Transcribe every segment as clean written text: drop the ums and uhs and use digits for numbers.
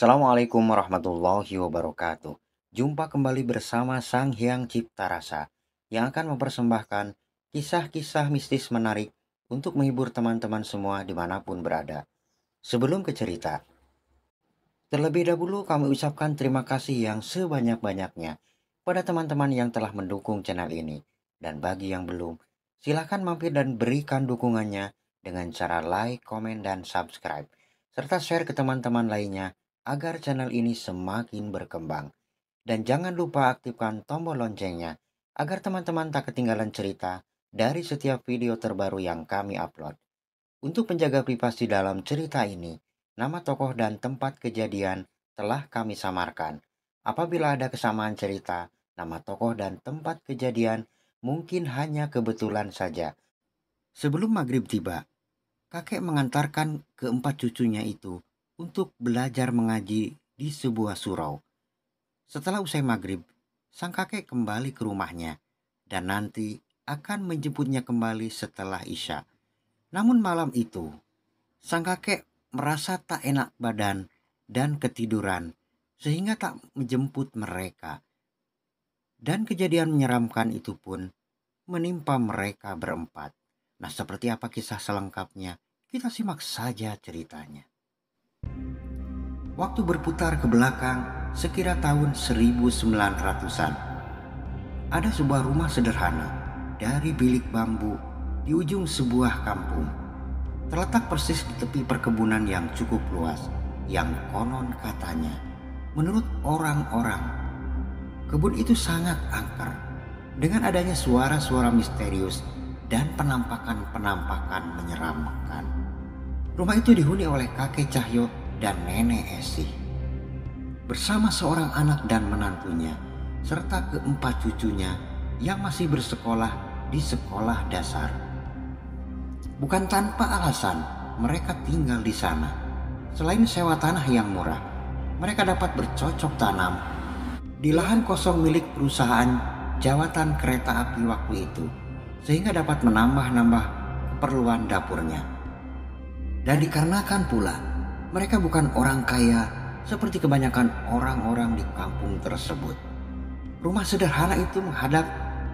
Assalamualaikum warahmatullahi wabarakatuh. Jumpa kembali bersama Sang Hyang Cipta Rasa yang akan mempersembahkan kisah-kisah mistis menarik untuk menghibur teman-teman semua dimanapun berada. Sebelum ke cerita, terlebih dahulu kami ucapkan terima kasih yang sebanyak-banyaknya pada teman-teman yang telah mendukung channel ini. Dan bagi yang belum, silakan mampir dan berikan dukungannya dengan cara like, komen, dan subscribe. Serta share ke teman-teman lainnya agar channel ini semakin berkembang. Dan jangan lupa aktifkan tombol loncengnya agar teman-teman tak ketinggalan cerita dari setiap video terbaru yang kami upload. Untuk menjaga privasi dalam cerita ini, nama tokoh dan tempat kejadian telah kami samarkan. Apabila ada kesamaan cerita, nama tokoh dan tempat kejadian mungkin hanya kebetulan saja. Sebelum maghrib tiba, kakek mengantarkan keempat cucunya itu untuk belajar mengaji di sebuah surau. Setelah usai maghrib, sang kakek kembali ke rumahnya dan nanti akan menjemputnya kembali setelah Isya. Namun malam itu, sang kakek merasa tak enak badan dan ketiduran sehingga tak menjemput mereka. Dan kejadian menyeramkan itu pun menimpa mereka berempat. Nah, seperti apa kisah selengkapnya? Kita simak saja ceritanya. Waktu berputar ke belakang sekira tahun 1900-an. Ada sebuah rumah sederhana dari bilik bambu di ujung sebuah kampung. Terletak persis di tepi perkebunan yang cukup luas, yang konon katanya, menurut orang-orang, kebun itu sangat angker. Dengan adanya suara-suara misterius dan penampakan-penampakan menyeramkan. Rumah itu dihuni oleh kakek Cahyo dan nenek Esi, bersama seorang anak dan menantunya, serta keempat cucunya yang masih bersekolah di sekolah dasar. Bukan tanpa alasan mereka tinggal di sana. Selain sewa tanah yang murah, mereka dapat bercocok tanam di lahan kosong milik perusahaan jawatan kereta api waktu itu, sehingga dapat menambah-nambah keperluan dapurnya. Dan dikarenakan pula mereka bukan orang kaya seperti kebanyakan orang-orang di kampung tersebut, rumah sederhana itu menghadap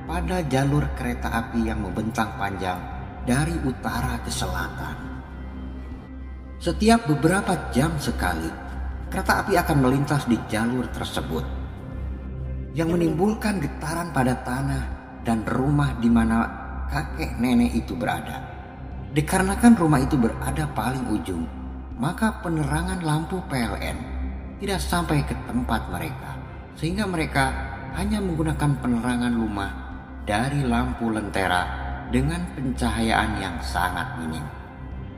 pada jalur kereta api yang membentang panjang dari utara ke selatan. Setiap beberapa jam sekali, kereta api akan melintas di jalur tersebut, yang menimbulkan getaran pada tanah dan rumah di mana kakek nenek itu berada. Dikarenakan rumah itu berada paling ujung, maka penerangan lampu PLN tidak sampai ke tempat mereka, sehingga mereka hanya menggunakan penerangan rumah dari lampu lentera dengan pencahayaan yang sangat minim.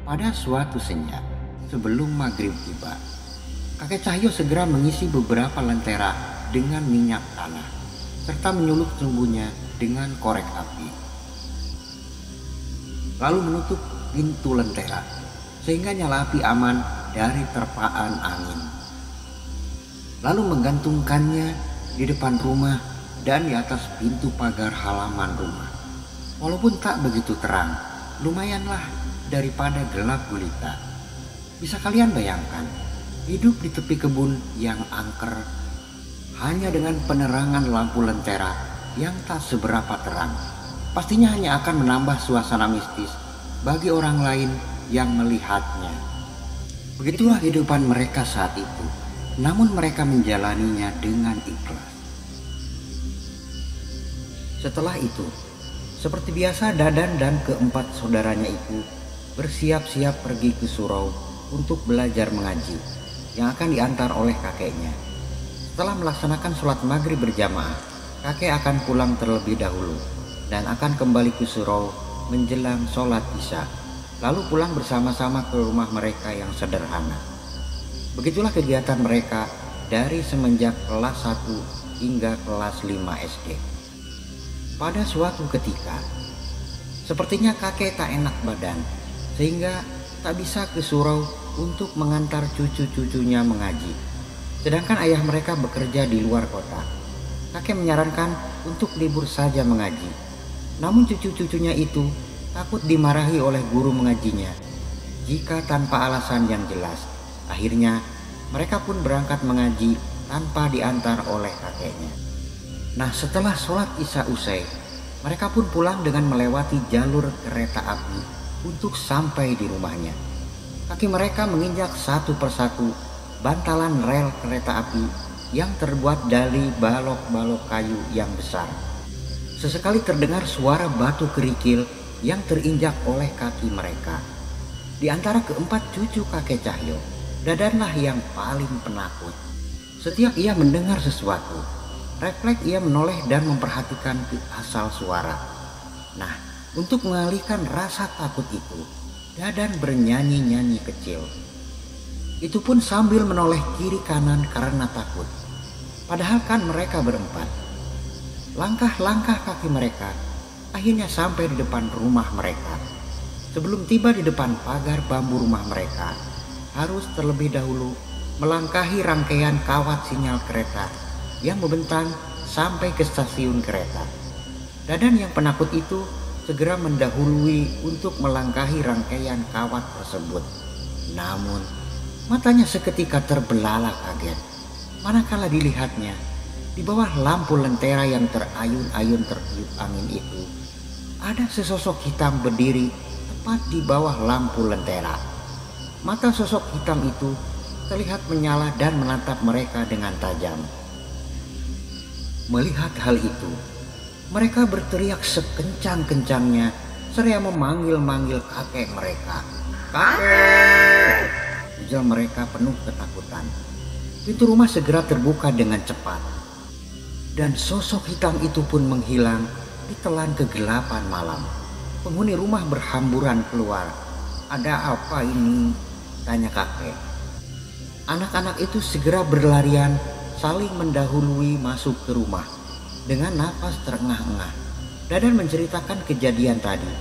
Pada suatu senja, sebelum maghrib tiba, kakek Cahyo segera mengisi beberapa lentera dengan minyak tanah, serta menyulut sumbunya dengan korek api. Lalu menutup pintu lentera, sehingga nyala api aman dari terpaan angin. Lalu menggantungkannya di depan rumah dan di atas pintu pagar halaman rumah. Walaupun tak begitu terang, lumayanlah daripada gelap gulita. Bisa kalian bayangkan, hidup di tepi kebun yang angker hanya dengan penerangan lampu lentera yang tak seberapa terang, pastinya hanya akan menambah suasana mistis bagi orang lain yang melihatnya. Begitulah kehidupan mereka saat itu, namun mereka menjalaninya dengan ikhlas. Setelah itu, seperti biasa, Dadan dan keempat saudaranya itu bersiap-siap pergi ke surau untuk belajar mengaji yang akan diantar oleh kakeknya. Setelah melaksanakan sholat maghrib berjamaah, kakek akan pulang terlebih dahulu dan akan kembali ke surau menjelang sholat isya, lalu pulang bersama-sama ke rumah mereka yang sederhana. Begitulah kegiatan mereka dari semenjak kelas 1 hingga kelas 5 SD. Pada suatu ketika, sepertinya kakek tak enak badan, sehingga tak bisa ke surau untuk mengantar cucu-cucunya mengaji. Sedangkan ayah mereka bekerja di luar kota. Kakek menyarankan untuk libur saja mengaji. Namun cucu-cucunya itu takut dimarahi oleh guru mengajinya jika tanpa alasan yang jelas. Akhirnya Mereka pun berangkat mengaji tanpa diantar oleh kakeknya. Nah, setelah sholat Isya usai, mereka pun pulang dengan melewati jalur kereta api untuk sampai di rumahnya. Kaki mereka menginjak satu persatu bantalan rel kereta api yang terbuat dari balok-balok kayu yang besar. Sesekali terdengar suara batu kerikil yang terinjak oleh kaki mereka. Di antara keempat cucu kakek Cahyo, Dadanlah yang paling penakut. Setiap ia mendengar sesuatu, refleks ia menoleh dan memperhatikan ke asal suara. Nah, untuk mengalihkan rasa takut itu, Dadan bernyanyi-nyanyi kecil. Itu pun sambil menoleh kiri kanan karena takut. Padahal kan mereka berempat. Langkah-langkah kaki mereka akhirnya sampai di depan rumah mereka. Sebelum tiba di depan pagar bambu rumah mereka, harus terlebih dahulu melangkahi rangkaian kawat sinyal kereta yang membentang sampai ke stasiun kereta. Dadan yang penakut itu segera mendahului untuk melangkahi rangkaian kawat tersebut. Namun, matanya seketika terbelalak kaget, manakala dilihatnya di bawah lampu lentera yang terayun-ayun tertiup angin itu, ada sesosok hitam berdiri tepat di bawah lampu lentera. Mata sosok hitam itu terlihat menyala dan menatap mereka dengan tajam. Melihat hal itu, mereka berteriak sekencang-kencangnya seraya memanggil-manggil kakek mereka. "Kakek!" ujar mereka penuh ketakutan. Pintu rumah segera terbuka dengan cepat, dan sosok hitam itu pun menghilang ditelan kegelapan malam. Penghuni rumah berhamburan keluar. "Ada apa ini?" tanya kakek. Anak-anak itu segera berlarian saling mendahului masuk ke rumah dengan napas terengah-engah. Dadan menceritakan kejadian tadi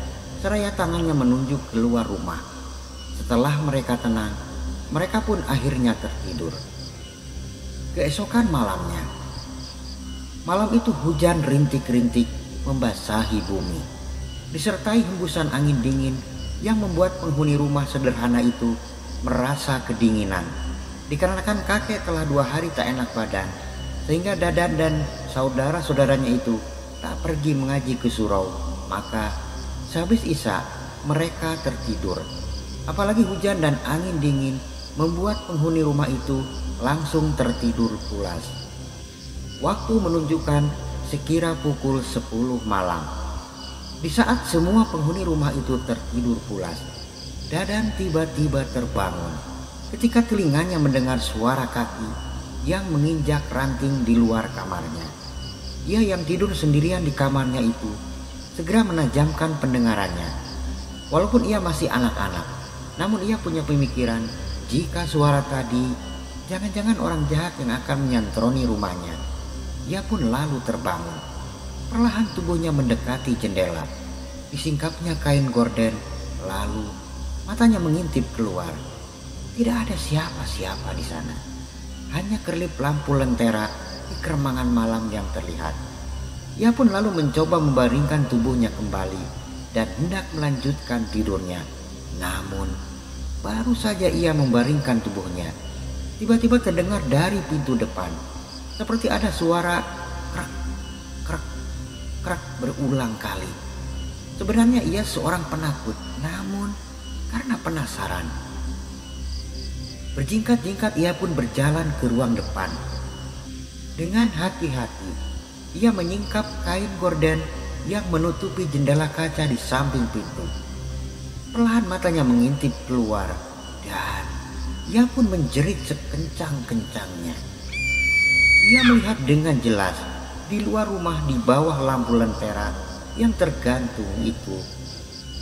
seraya tangannya menunjuk keluar rumah. Setelah mereka tenang, mereka pun akhirnya tertidur. Keesokan malamnya, malam itu hujan rintik-rintik membasahi bumi, disertai hembusan angin dingin yang membuat penghuni rumah sederhana itu merasa kedinginan. Dikarenakan kakek telah 2 hari tak enak badan, sehingga Dadan dan saudara-saudaranya itu tak pergi mengaji ke surau. Maka sehabis Isya mereka tertidur. Apalagi hujan dan angin dingin membuat penghuni rumah itu langsung tertidur pulas. Waktu menunjukkan sekira pukul 10 malam. Di saat semua penghuni rumah itu tertidur pulas, Dadan tiba-tiba terbangun ketika telinganya mendengar suara kaki yang menginjak ranting di luar kamarnya. Ia yang tidur sendirian di kamarnya itu segera menajamkan pendengarannya. Walaupun ia masih anak-anak, namun ia punya pemikiran jika suara tadi jangan-jangan orang jahat yang akan menyantroni rumahnya. Ia pun lalu terbangun. Perlahan tubuhnya mendekati jendela. Disingkapnya kain gorden, lalu matanya mengintip keluar. Tidak ada siapa-siapa di sana. Hanya kerlip lampu lentera di keremangan malam yang terlihat. Ia pun lalu mencoba membaringkan tubuhnya kembali dan hendak melanjutkan tidurnya. Namun, baru saja ia membaringkan tubuhnya, tiba-tiba terdengar dari pintu depan seperti ada suara krak, krak, krak berulang kali. Sebenarnya ia seorang penakut, namun karena penasaran, berjingkat-jingkat ia pun berjalan ke ruang depan. Dengan hati-hati, ia menyingkap kain gorden yang menutupi jendela kaca di samping pintu. Perlahan matanya mengintip keluar dan ia pun menjerit sekencang-kencangnya. Ia melihat dengan jelas di luar rumah di bawah lampu lentera yang tergantung itu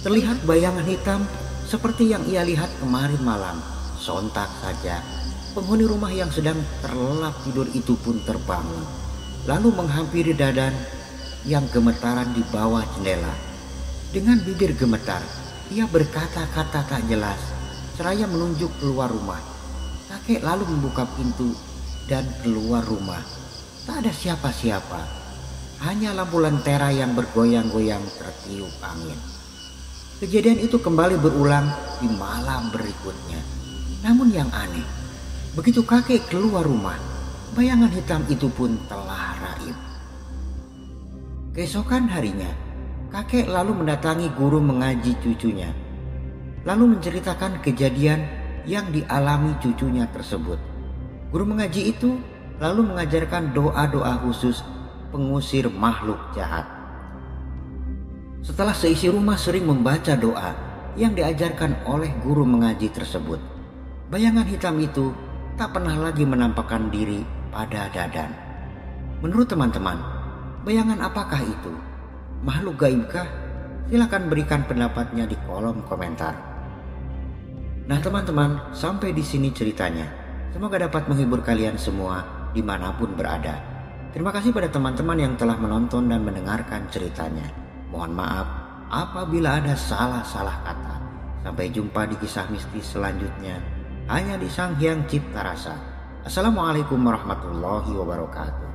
terlihat bayangan hitam seperti yang ia lihat kemarin malam. Sontak saja penghuni rumah yang sedang terlelap tidur itu pun terbangun, lalu menghampiri Dadan yang gemetaran di bawah jendela. Dengan bibir gemetar, ia berkata-kata tak jelas seraya menunjuk keluar rumah. Kakek lalu membuka pintu dan keluar rumah. Tak ada siapa-siapa, hanya lampu lentera yang bergoyang-goyang tertiup angin. Kejadian itu kembali berulang di malam berikutnya. Namun yang aneh, Begitu kakek keluar rumah, bayangan hitam itu pun telah raib. Keesokan harinya, kakek lalu mendatangi guru mengaji cucunya, lalu menceritakan kejadian yang dialami cucunya tersebut. Guru mengaji itu lalu mengajarkan doa-doa khusus pengusir makhluk jahat. Setelah seisi rumah sering membaca doa yang diajarkan oleh guru mengaji tersebut, bayangan hitam itu tak pernah lagi menampakkan diri pada Dadan. Menurut teman-teman, bayangan apakah itu? Makhluk gaibkah? Silakan berikan pendapatnya di kolom komentar. Nah teman-teman, sampai di sini ceritanya. Semoga dapat menghibur kalian semua dimanapun berada. Terima kasih pada teman-teman yang telah menonton dan mendengarkan ceritanya. Mohon maaf apabila ada salah-salah kata. Sampai jumpa di kisah mistis selanjutnya hanya di Sang Hyang Cipta Rasa. Assalamualaikum warahmatullahi wabarakatuh.